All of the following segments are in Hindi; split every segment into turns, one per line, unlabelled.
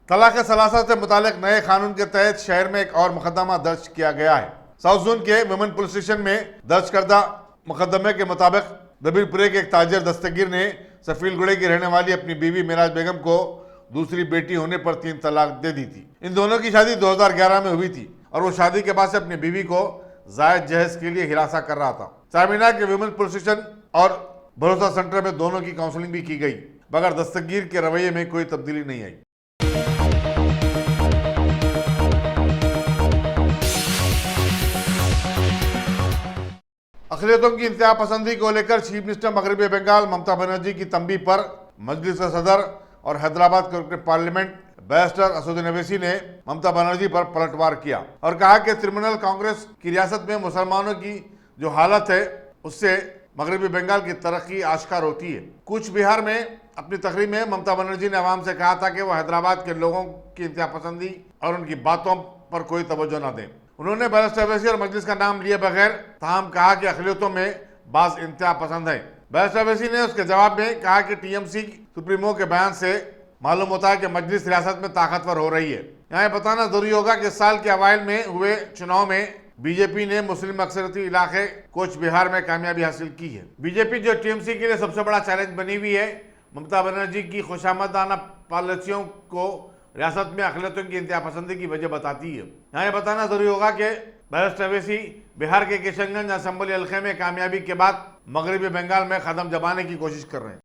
तलाक सलासा से मुतालिक नए कानून के तहत शहर में एक और मुकदमा दर्ज किया गया है। साउथ जोन के वुमेन पुलिस स्टेशन में दर्ज करदा मुकदमे के मुताबिक दबीरपुरे के एक ताजर दस्तगीर ने सफीलगुड़े की रहने वाली अपनी बीवी मिराज बेगम को दूसरी बेटी होने पर 3 तलाक दे दी थी। इन दोनों की शादी 2011 में हुई थी और वो शादी के बाद से अपनी बीवी को जायज जहेज के लिए हिरासा कर रहा था। चारमीनार के वुमेन पुलिस स्टेशन और भरोसा सेंटर में दोनों की काउंसलिंग भी की गई, मगर दस्तगीर के रवैये में कोई तब्दीली नहीं आई। अक़लियतों की इंतहा पसंदी को लेकर चीफ मिनिस्टर मगरबी बंगाल ममता बनर्जी की तंबीह पर मजलिस सदर और हैदराबाद के पार्लियामेंट बैरिस्टर असदुद्दीन ओवैसी ने ममता बनर्जी पर पलटवार किया और कहा कि तृणमूल कांग्रेस की रियासत में मुसलमानों की जो हालत है उससे मगरबी बंगाल की तरक्की आश्कार होती है। कूच बिहार में अपनी तकरीर में ममता बनर्जी ने अवाम से कहा था कि वह हैदराबाद के लोगों की इंतहा पसंदी और उनकी बातों पर कोई तवज्जो न दें। उन्होंने बैरिस्टर ओवैसी और मजलिस का नाम लिए बगैर ताहम कहा कि अक़लियतों में बाज इंतहा पसंद है। बैरिस्टर ओवैसी ने उसके जवाब में कहा कि टीएमसी सुप्रीमो के बयान से मालूम होता है कि मजलिस रियासत में ताकतवर हो रही है। यहाँ बताना जरूरी होगा कि साल के अवाइल में हुए चुनाव में बीजेपी ने मुस्लिम अक्सरती इलाके कोच बिहार में कामयाबी हासिल की है। बीजेपी जो टीएमसी के लिए सबसे बड़ा चैलेंज बनी हुई है, ममता बनर्जी की खुशामदाना पॉलिसियों को रियासत में अक़लियतों की इंतहा पसंदी की वजह बताती है। यहाँ बताना जरूरी होगा कि बैरिस्टर ओवैसी बिहार के किशनगंज असेंबली हल्के में कामयाबी के बाद मगरबी बंगाल में कदम जमाने की कोशिश कर रहे हैं।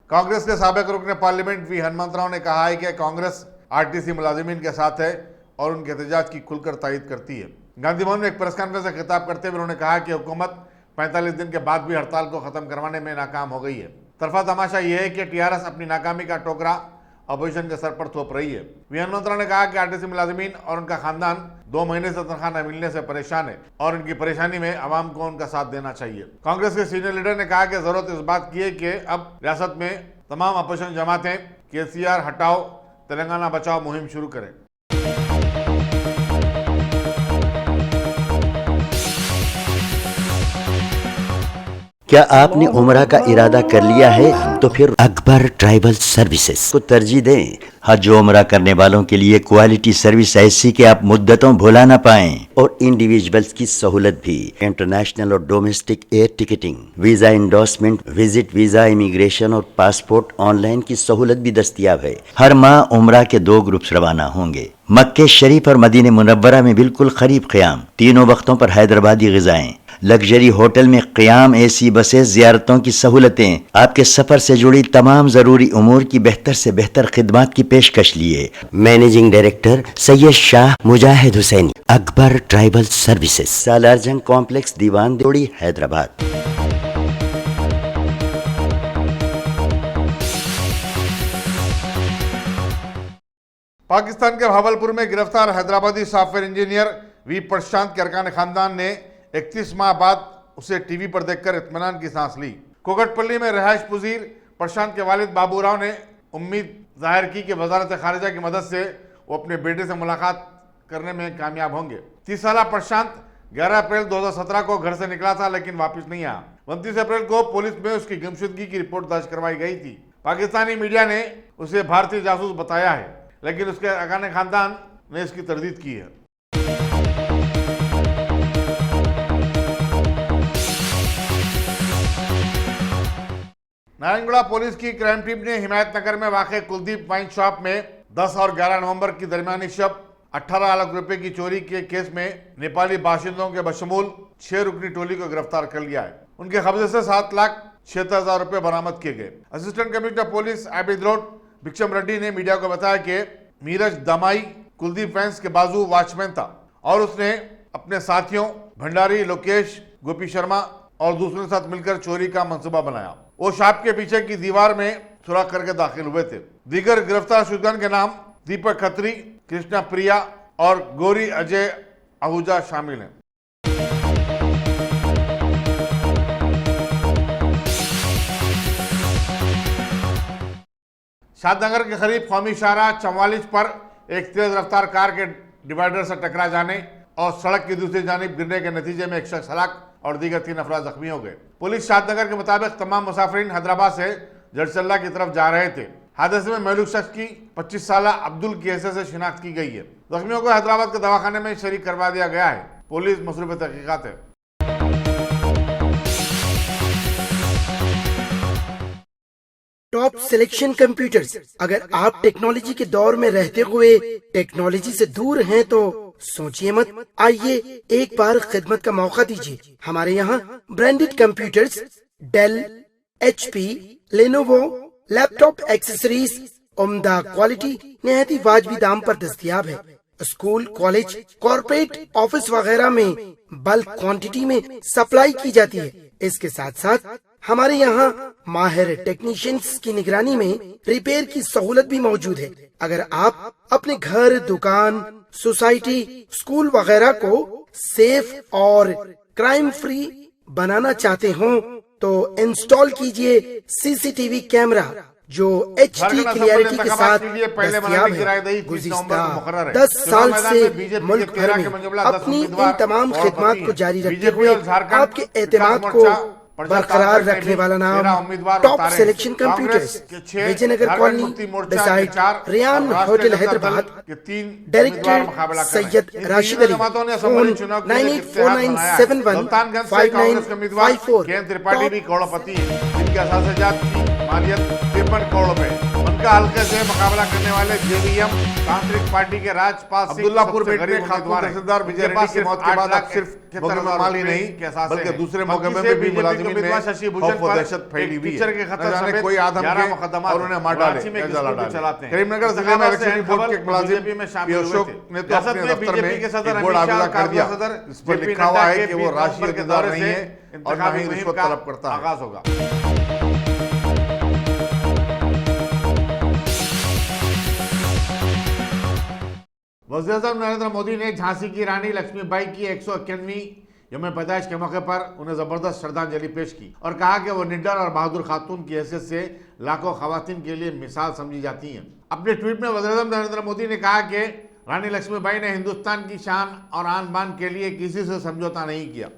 कांग्रेस के साबिक रुकने पार्लियामेंट वी हनुमंतराव ने कहा है कि कांग्रेस आरटीसी मुलाजिमीन के साथ है और उनके एहतजाज की खुलकर तायीद करती है। गांधी भवन में एक प्रेस कॉन्फ्रेंस से खिताब करते हुए उन्होंने कहा कि हुकूमत 45 दिन के बाद भी हड़ताल को खत्म करवाने में नाकाम हो गई है। तरफा तमाशा यह है कि टीआरएस अपनी नाकामी का टोकरा अपोजिशन के सर पर थोप रही है। वी हनुमंतराव ने कहा कि आरटीसी मुलाजिमीन और उनका खानदान 2 महीने से तनख्वाह न मिलने से परेशान है और उनकी परेशानी में आवाम को उनका साथ देना चाहिए। कांग्रेस के सीनियर लीडर ने कहा कि जरूरत इस बात की है कि अब रियासत में तमाम अपोजिशन जमातें केसीआर हटाओ तेलंगाना बचाओ मुहिम शुरू करें।
क्या आपने उम्रा का इरादा कर लिया है? तो फिर अकबर ट्राइबल सर्विसेज को तरजीह दें। हज उम्रा करने वालों के लिए क्वालिटी सर्विस ऐसी कि आप मुद्दतों भुला ना पाएं और इंडिविजुअल्स की सहूलत भी। इंटरनेशनल और domestic air ticketing, visa endorsement, visit visa, immigration और पासपोर्ट ऑनलाइन की सहूलत भी दस्तियाब है। हर माह उम्रा के 2 ग्रुप्स रवाना होंगे। मक्के शरीफ और मदीने मुनव्वरा में बिल्कुल करीब क़याम, तीनों वक्तों पर हैदराबादी ग़िज़ाएं, लग्जरी होटल में क़याम, एसी बसें, ज़ियारतों की सहूलतें, आपके सफ़र से जुड़ी तमाम ज़रूरी उमूर की बेहतर से बेहतर खिदमत की पेशकश लिए। Managing director Syed Shah Mujahid Husaini, Akbar tribal services, Salarjung complex, Diwan Deodi, Hyderabad.
Pakistan के भावलपुर में गिरफ्तार Hyderabadi software engineer V Prashant के अरकान खानदान ने 31 माह बाद उसे टीवी पर देखकर इत्मीनान की सांस ली। कोकटपल्ली में रहायश पुजीर प्रशांत के वालिद बाबूराव ने उम्मीद जाहिर की कि वजारत खारिजा की मदद से वो अपने बेटे से मुलाकात करने में कामयाब होंगे। 30 साला प्रशांत 11 अप्रैल 2017 को घर से निकला था लेकिन वापस नहीं आया। 29 अप्रैल को पुलिस में उसकी गुमशुदगी की रिपोर्ट दर्ज करवाई गई थी। पाकिस्तानी मीडिया ने उसे भारतीय जासूस बताया है, लेकिन उसके अरकान खानदान ने इसकी तरदीद की है। नारायणगढ़ पुलिस की क्राइम टीम ने हिमायतनगर में वाक़ कुलदीप वाइन शॉप में 10 और 11 नवंबर की दरमियानी शब 18 लाख रुपए की चोरी के केस में नेपाली बाशिंदों के बशमूल 6 रुकनी टोली को गिरफ्तार कर लिया है। उनके कब्जे से 7,76,000 रुपए बरामद किए गए। Assistant commissioner police Abid road Bhiksham Reddy ने मीडिया को बताया कि मीरज दमाई कुलदीप फैंस के बाजू वॉचमैन था और उसने अपने साथियों भंडारी, लोकेश, गोपी शर्मा और दूसरों के साथ मिलकर चोरी का मंसूबा बनाया। वो शॉप के पीछे की दीवार में सुराख करके दाखिल हुए थे। दीगर गिरफ्तार शुदगान के नाम दीपक खत्री, कृष्णा प्रिया और गौरी अजय आहूजा शामिल हैं। शादनगर के करीब कौमी शाहराह 44 पर एक तेज रफ्तार कार के डिवाइडर से टकरा जाने और सड़क की दूसरी जानिब गिरने के नतीजे में एक शख्स हलाक और दीगर 3 अफराद जख्मी हो गए। पुलिस शादनगर के मुताबिक तमाम मुसाफिरीन हैदराबाद से जड़चल्ला की तरफ जा रहे थे। हादसे में महलूक शख्स की 25 साल अब्दुल की हैसियत से शिनाख्त की गई है। जख्मियों को हैदराबाद के दवाखाने में शरीक करवा दिया गया है। पुलिस मसरूफ तहकीकात है।
Top selection computers. अगर आप टेक्नोलॉजी के दौर में रहते हुए टेक्नोलॉजी से दूर हैं तो सोचिए मत, आइए एक बार खिदमत का मौका दीजिए। हमारे यहाँ branded computers Dell, HP, Lenovo, laptop accessories उम्दा क्वालिटी निहायत ही वाजबी दाम पर दस्तयाब है। स्कूल, कॉलेज, कॉर्पोरेट, ऑफिस वगैरह में बल्क क्वांटिटी में सप्लाई की जाती है। इसके साथ साथ हमारे यहाँ माहिर टेक्नीशियंस की निगरानी में रिपेयर की सहूलत भी मौजूद है। अगर आप अपने घर, दुकान, सोसाइटी, स्कूल वगैरह को सेफ और क्राइम फ्री बनाना चाहते हो तो इंस्टॉल कीजिए CCTV कैमरा जो HD क्लियरिटी के साथ दस्तयाब है। गुज़िश्ता 10 साल से मुल्क भर में अपनी इन तमाम खिदमात को जारी रखते हुए आपके एतमाद को बरकरार रखने वाला नाम top selection computers, Vijayanagar colony, beside Riyan hotel Hyderabad. Director Syed Rashid Ali. Phone 9849715954।
Tripathi भी करोड़पति है, जिनके असासाजात की मालियत 53 करोड़ रुपए। उनका हल्के से मुकाबला करने वाले JVM तांत्रिक पार्टी के राजपाल सिंह अब्दुल्लापुर में तहसीलदार विजय रेड्डी की मौत के बाद अब सिर्फ माल ही नहीं बल्कि दूसरे मुकदमे में भी मुलाजिमीन में शशि भूषण पर दहशत फैली हुई है। के खतरे समेत कोई आदम के और उन्हें मार डाले चलाते हैं। करीमनगर जिले में इलेक्शन बोर्ड के मुलाजिम में शामिल हुए थे। ने तो अपने दफ्तर में एक बोर्ड आवेदन कर दिया, इस पर लिखा हुआ है कि वो राष्ट्रीय इंतजार नहीं है और न ही रिश्वत तलब करता है। आगाज होगा। वज़ीर-ए-आज़म नरेंद्र मोदी ने झांसी की रानी लक्ष्मीबाई की 151वीं यौम पैदाइश के मौके पर उन्हें जबरदस्त श्रद्धांजलि पेश की और कहा कि वो निडर और बहादुर खातून की हैसियत से लाखों खवातीन के लिए मिसाल समझी जाती हैं। अपने ट्वीट में वज़ीर-ए-आज़म नरेंद्र मोदी ने कहा कि रानी लक्ष्मीबाई ने हिंदुस्तान की शान और आन बान के लिए किसी से समझौता नहीं किया।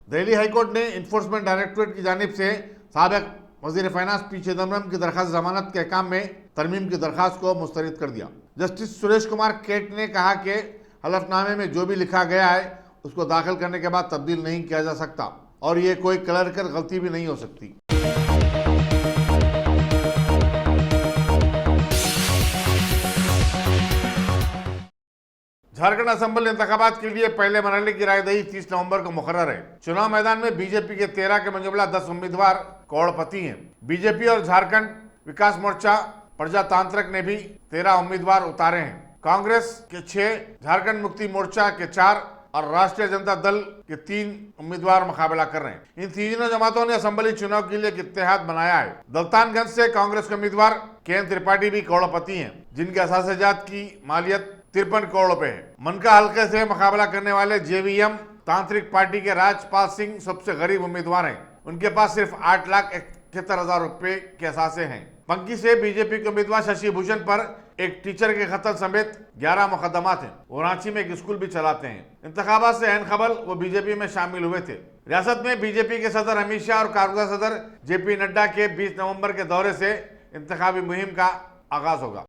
दिल्ली हाईकोर्ट ने इन्फोर्समेंट डायरेक्टोरेट की जानिब से साबिक वजीर फाइनेंस पी चिदम्बरम की दरखास्त जमानत के अहकाम में तरमीम की दरखास्त को मुस्तरद कर दिया। जस्टिस सुरेश कुमार कैट ने कहा कि हलफनामे में जो भी लिखा गया है उसको दाखिल करने के बाद तब्दील नहीं किया जा सकता और ये कोई क्लर्कल गलती भी नहीं हो सकती। झारखंड असेंबली इंतखाबात के लिए पहले मरहले की रायदही 30 नवंबर को मुकर्रर है। चुनाव मैदान में बीजेपी के 13 के मुकाबला 10 उम्मीदवार करोड़पति हैं। बीजेपी और झारखंड विकास मोर्चा प्रजातांत्रिक ने भी 13 उम्मीदवार उतारे हैं। कांग्रेस के 6, झारखंड मुक्ति मोर्चा के 4 और राष्ट्रीय जनता दल के 3 उम्मीदवार मुकाबला कर रहे हैं। इन तीनों जमातों ने असेंबली चुनाव के लिए एक इत्तेहाद बनाया है। दलतानगंज से कांग्रेस के उम्मीदवार KN त्रिपाठी भी करोड़पति हैं, जिनके असासाजात की मालियत 53 करोड़ रुपए है। मनका हल्के से मुकाबला करने वाले JVM तांत्रिक पार्टी के राजपाल सिंह सबसे गरीब उम्मीदवार हैं। उनके पास सिर्फ 8,71,000 रुपए के असासे हैं। पंकी से बीजेपी के उम्मीदवार शशि भूषण पर एक टीचर के कत्ल समेत 11 मुकदमात हैं। वो रांची में एक स्कूल भी चलाते हैं। इंतखाबात से ऐन खबर वो बीजेपी में शामिल हुए थे। रियासत में बीजेपी के सदर अमित शाह और कारगुजा सदर JP नड्डा के 20 नवंबर के दौरे से इंतखाबी मुहिम का आगाज होगा।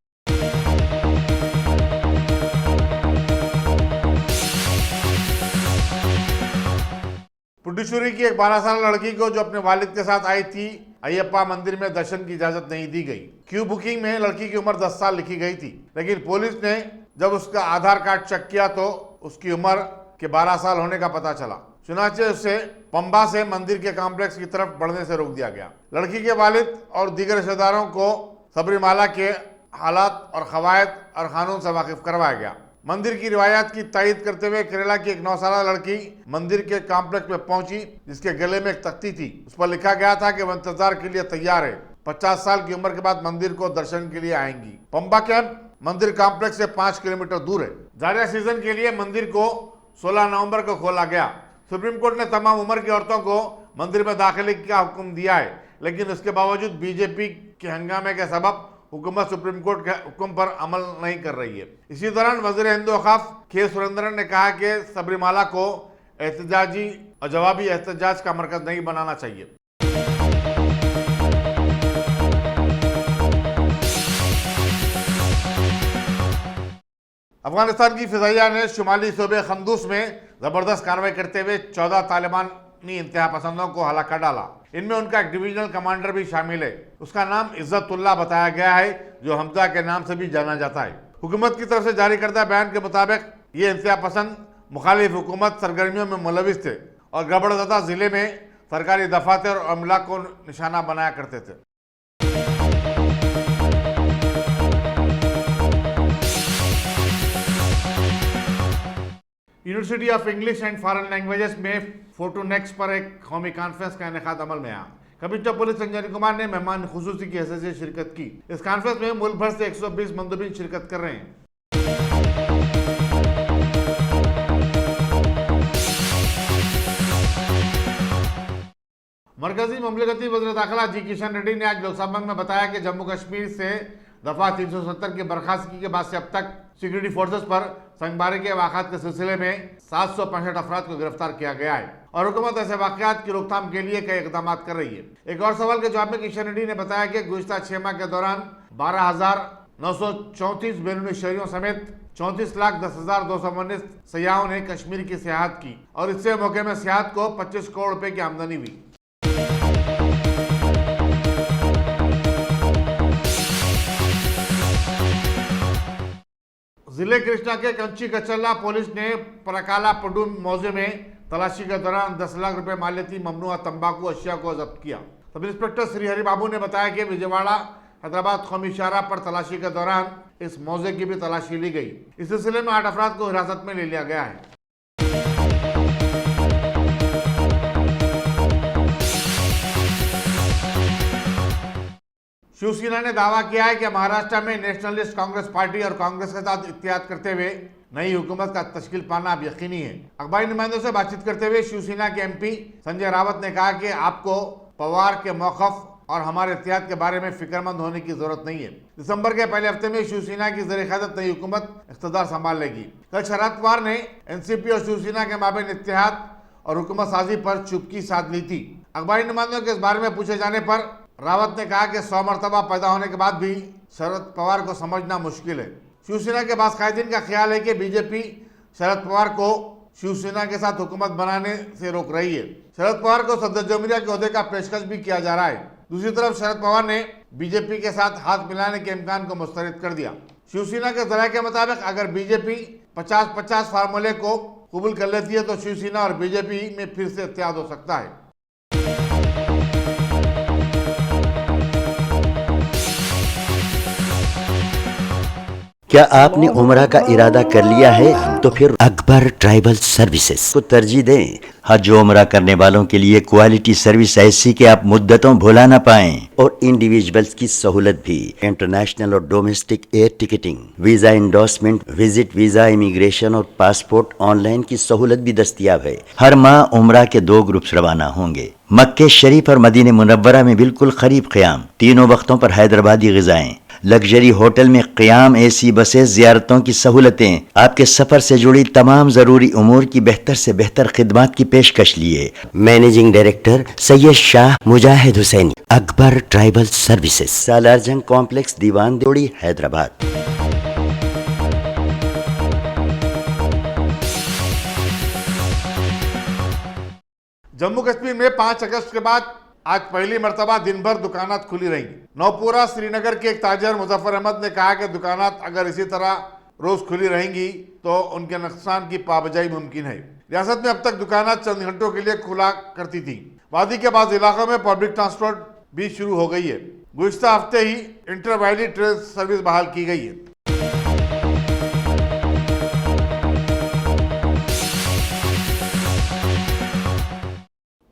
पुडुचेरी की एक 12 साल लड़की को जो अपने वालिद के साथ आई थी अयप्पा मंदिर में दर्शन की इजाजत नहीं दी गई। क्यू बुकिंग में लड़की की उम्र 10 साल लिखी गई थी, लेकिन पुलिस ने जब उसका आधार कार्ड चेक किया तो उसकी उम्र के 12 साल होने का पता चला। चुनाचे उसे पंबा से मंदिर के कॉम्प्लेक्स की तरफ बढ़ने से रोक दिया गया। लड़की के वालिद और दीगर रिश्तेदारों को सबरीमाला के हालात और कवायद और कानून से वाकिफ करवाया गया। मंदिर की रिवायत की तायद करते हुए केरला की एक 9 साल लड़की मंदिर के कॉम्प्लेक्स में पहुंची, जिसके गले में एक तख्ती थी। उस पर लिखा गया था कि वह इंतजार के लिए तैयार है। 50 साल की उम्र के बाद मंदिर को दर्शन के लिए आएंगी। पंबा कैंप मंदिर कॉम्प्लेक्स से 5 किलोमीटर दूर है। जारिया सीजन के लिए मंदिर को 16 नवंबर को खोला गया। सुप्रीम कोर्ट ने तमाम उम्र की औरतों को मंदिर में दाखिले का हुक्म दिया है, लेकिन उसके बावजूद बीजेपी के हंगामे के सबब हुकूमत सुप्रीम कोर्ट के हुक्म पर अमल नहीं कर रही है। इसी दौरान वज़ीर हिंदू वक़ाफ़ के सुरेंद्रन ने कहा कि सबरीमाला को एहतजाजी और जवाबी एहतजाज का मरकज नहीं बनाना चाहिए। अफगानिस्तान की फिजाइया ने शुमाली सूबे खंदूस में जबरदस्त कार्रवाई करते हुए 14 तालिबानी इंतहा पसंदों को हलाक कर डाला। इनमें उनका एक डिविजनल कमांडर भी शामिल है। उसका नाम इज्जतुल्लाह बताया गया है, जो हमजा के नाम से भी जाना जाता है। हुकूमत की तरफ से जारी करदा बयान के मुताबिक ये इंतहा पसंद मुखालिफ हुकूमत सरगर्मियों में मुलविस थे और गड़बड़ज़दा जिले में सरकारी दफातर और अमला को निशाना बनाया करते थे। University of English and foreign languages में फोटो नेक्स्ट पर एक कौमी कॉन्फ्रेंस का इनेकाद अमल में आया। कमिश्नर पुलिस अंजनी कुमार ने मेहमान खुसूसी की हैसियत से शिरकत की। इस कॉन्फ्रेंस में मुल्क भर से 120 मंदूबीन शिरकत कर रहे हैं। मरकजी ममलिकती वज़ीर दाखिला जी किशन रेड्डी ने आज लोकसभा में बताया कि जम्मू कश्मीर से दफा 370 की बर्खास्तगी के बाद से अब तक सिक्योरिटी फोर्सेस पर संगबारी के वाक़ात के सिलसिले में 765 अफराद को गिरफ्तार किया गया है और हुकूमत ऐसे वाक़यात की रोकथाम के लिए कई इक़दाम कर रही है। एक और सवाल के जवाब में किशन रेड्डी ने बताया कि गुज़िश्ता 6 माह के दौरान 12,934 बैरूनी शहरियों समेत 34,10,219 सयाहों ने कश्मीर की सियाहत की और इससे मौके में सियाहत को 25 करोड़ रुपए की आमदनी हुई। जिले कृष्णा के कंची कचल्ला पुलिस ने परकाला पडूम मौजे में तलाशी के दौरान 10 लाख रुपए मालियती ममनुआ तंबाकू अशिया को जब्त किया। सब इंस्पेक्टर श्री हरि बाबू ने बताया कि विजयवाड़ा हैदराबाद कौमी शाहराह पर तलाशी के दौरान इस मौजे की भी तलाशी ली गई। इस सिलसिले में 8 अफराद को हिरासत में ले लिया गया है। शिवसेना ने दावा किया है कि महाराष्ट्र में नेशनलिस्ट कांग्रेस पार्टी और कांग्रेस के साथ इत्तेहाद करते हुए नई हुकूमत का तश्कील पाना अब यकीनी है। अखबारी नुमाइंदों से बातचीत करते हुए शिवसेना के एमपी संजय रावत ने कहा कि आपको पवार के मौक़िफ़ और हमारे इत्तेहाद के बारे में फिक्रमंद होने की जरूरत नहीं है। दिसंबर के पहले हफ्ते में शिवसेना की ज़ेर-ए-क़यादत नई हुकूमत इक़्तिदार संभाल लेगी। कल शरद पवार ने एनसीपी और शिवसेना के माबैन इत्तेहाद और हुकूमत साजी पर चुप्पी साध ली थी। अखबारी नुमाइंदों के इस बारे में पूछे जाने पर रावत ने कहा कि 100 मरतबा पैदा होने के बाद भी शरद पवार को समझना मुश्किल है। शिवसेना के बाकायदीन का ख्याल है कि बीजेपी शरद पवार को शिवसेना के साथ हुकूमत बनाने से रोक रही है। शरद पवार को सदर जमहूरिया के ओहदे का पेशकश भी किया जा रहा है। दूसरी तरफ शरद पवार ने बीजेपी के साथ हाथ मिलाने के इम्कान को मुस्तरद कर दिया। शिवसेना के ज़राए के मुताबिक अगर बीजेपी 50-50 फार्मूले को कबूल कर लेती है तो शिवसेना और बीजेपी में फिर से इत्तेहाद हो सकता है।
क्या आपने उम्रा का इरादा कर लिया है तो फिर अकबर ट्राइबल सर्विसेज को तरजीह दें। हज उम्रा करने वालों के लिए क्वालिटी सर्विस ऐसी कि आप मुद्दतों भुला ना पाएं और इंडिविजुअल्स की सहूलत भी। इंटरनेशनल और domestic air ticketing, visa endorsement, visit visa, immigration और पासपोर्ट ऑनलाइन की सहूलत भी दस्तियाब है। हर माह उम्रा के 2 ग्रुप्स रवाना होंगे। मक्के शरीफ और मदीने मुनव्वरा में बिल्कुल करीब क़याम, तीनों वक्तों पर हैदराबादी ग़िज़ाएं, लग्जरी होटल में क़याम, एसी बसें, ज़ियारतों की सहूलतें, आपके सफ़र से जुड़ी तमाम ज़रूरी उमूर की बेहतर से बेहतर खिदमात की पेशकश लिए। Managing director Syed Shah Mujahid Husaini, Akbar tribal services, सालार जंग कॉम्प्लेक्स, दीवान जोड़ी, हैदराबाद।
जम्मू कश्मीर में 5 अगस्त के बाद आज पहली मरतबा दिन भर दुकानात खुली रहेंगी। नौपुरा श्रीनगर के एक ताजर मुजफ्फर अहमद ने कहा कि दुकानात अगर इसी तरह रोज खुली रहेंगी तो उनके नुकसान की पाबजाई मुमकिन है। रियासत में अब तक दुकानात चंद घंटों के लिए खुला करती थी। वादी के बाद इलाकों में पब्लिक ट्रांसपोर्ट भी शुरू हो गई है। गुज़िश्ता हफ्ते ही इंटर वैली ट्रेन सर्विस बहाल की गई है।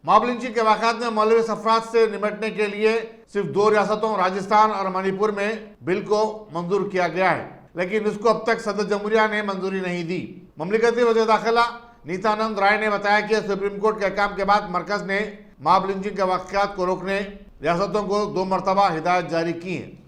मॉब लिंचिंग के वाक़यात में मुलविस अफराद से निपटने के लिए सिर्फ 2 रियासतों राजस्थान और मणिपुर में बिल को मंजूर किया गया है, लेकिन इसको अब तक सदर जमहूरिया ने मंजूरी नहीं दी। ममलिकती वज़ीर दाखिला नीतानंद राय ने बताया कि सुप्रीम कोर्ट के अहकाम के बाद मरकज ने मॉब लिंचिंग के वाक़यात को रोकने रियासतों को 2 मरतबा हिदायत जारी की है।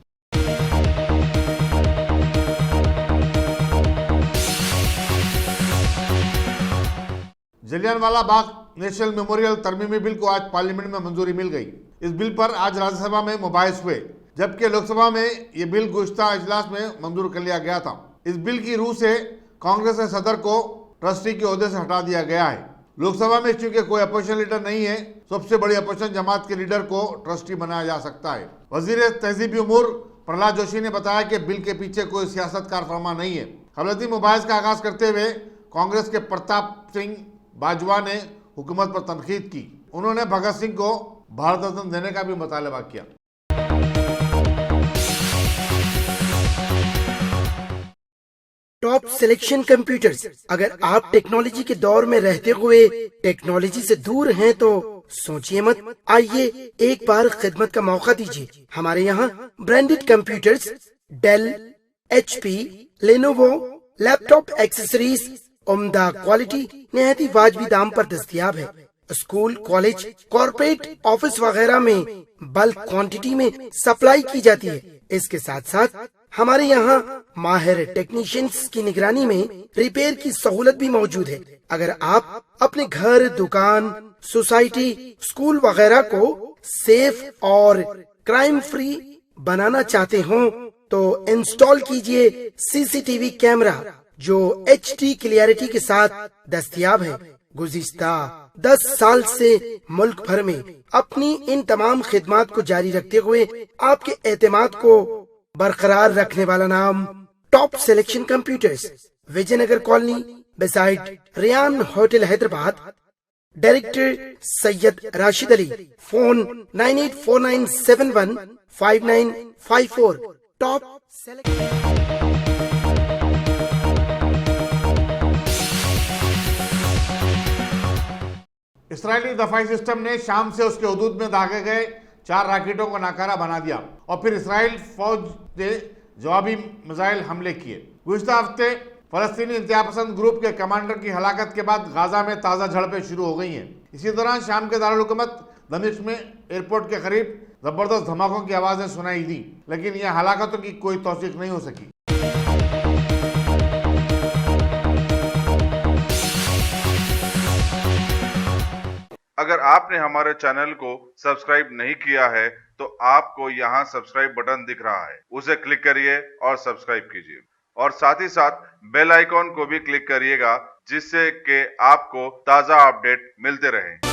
Jallianwala Bagh national memorial तरमीमी bill को आज पार्लियामेंट में मंजूरी मिल गई। इस बिल पर आज राज्यसभा में मुबाहिस हुए, जबकि लोकसभा में ये बिल गुज़िश्ता इजलास में मंजूर कर लिया गया था। इस बिल की रूह से कांग्रेस के सदर को ट्रस्टी के ओहदे से हटा दिया गया है। लोकसभा में चूंकि कोई अपोजिशन लीडर नहीं है, सबसे बड़ी अपोजिशन जमात के लीडर को ट्रस्टी बनाया जा सकता है। वजीर तहजीबी उमूर प्रहलाद जोशी ने बताया कि बिल के पीछे कोई सियासतकार फरमा नहीं है। हलती मुबाहिस का आगाज करते हुए कांग्रेस के प्रताप सिंह बाजवा ने हुकूमत पर तनकीद की। उन्होंने भगत सिंह को भारत रत्न देने का भी मुतालबा किया।
टॉप सिलेक्शन कंप्यूटर्स, अगर आप टेक्नोलॉजी के दौर में रहते हुए टेक्नोलॉजी से दूर हैं तो सोचिए मत, आइए एक बार खिदमत का मौका दीजिए। हमारे यहाँ branded computers Dell, HP, Lenovo, laptop accessories उम्दा क्वालिटी निहायती वाजबी दाम पर दस्तयाब है। स्कूल, कॉलेज, कॉर्पोरेट, ऑफिस वगैरह में बल्क क्वांटिटी में सप्लाई की जाती है। इसके साथ साथ हमारे यहाँ माहिर टेक्नीशियंस की निगरानी में रिपेयर की सहूलत भी मौजूद है। अगर आप अपने घर, दुकान, सोसाइटी, स्कूल वगैरह को सेफ और क्राइम फ्री बनाना चाहते हो तो इंस्टॉल कीजिए CCTV कैमरा जो HD क्लियरिटी के साथ दस्तयाब है। गुज़िश्ता 10 साल से मुल्क भर में अपनी इन तमाम खिदमात को जारी रखते हुए आपके एतमाद को बरकरार रखने वाला नाम top selection computers, Vijayanagar colony beside Riyan hotel Hyderabad. Director Syed Rashid Ali. Phone 9849715954। Top
Israeli दफाई सिस्टम ने शाम से उसके हुदूद में दागे गए 4 रॉकेटों को नाकारा बना दिया और फिर इसराइल फौज ने जवाबी मिसाइल हमले किए। गुज़िश्ता हफ्ते फलस्तीनी इंतहापसंद ग्रुप के कमांडर की हलाकत के बाद गाजा में ताज़ा झड़पें शुरू हो गई हैं। इसी दौरान शाम के दारुल हुकूमत दमिश्क में एयरपोर्ट के करीब जबरदस्त धमाकों की आवाज़ें सुनाई दी, लेकिन यह हलाकतों की कोई तौसीक नहीं हो सकी।
अगर आपने हमारे चैनल को सब्सक्राइब नहीं किया है तो आपको यहाँ सब्सक्राइब बटन दिख रहा है, उसे क्लिक करिए और सब्सक्राइब कीजिए और साथ ही साथ बेल आइकॉन को भी क्लिक करिएगा जिससे कि आपको ताज़ा अपडेट मिलते रहें।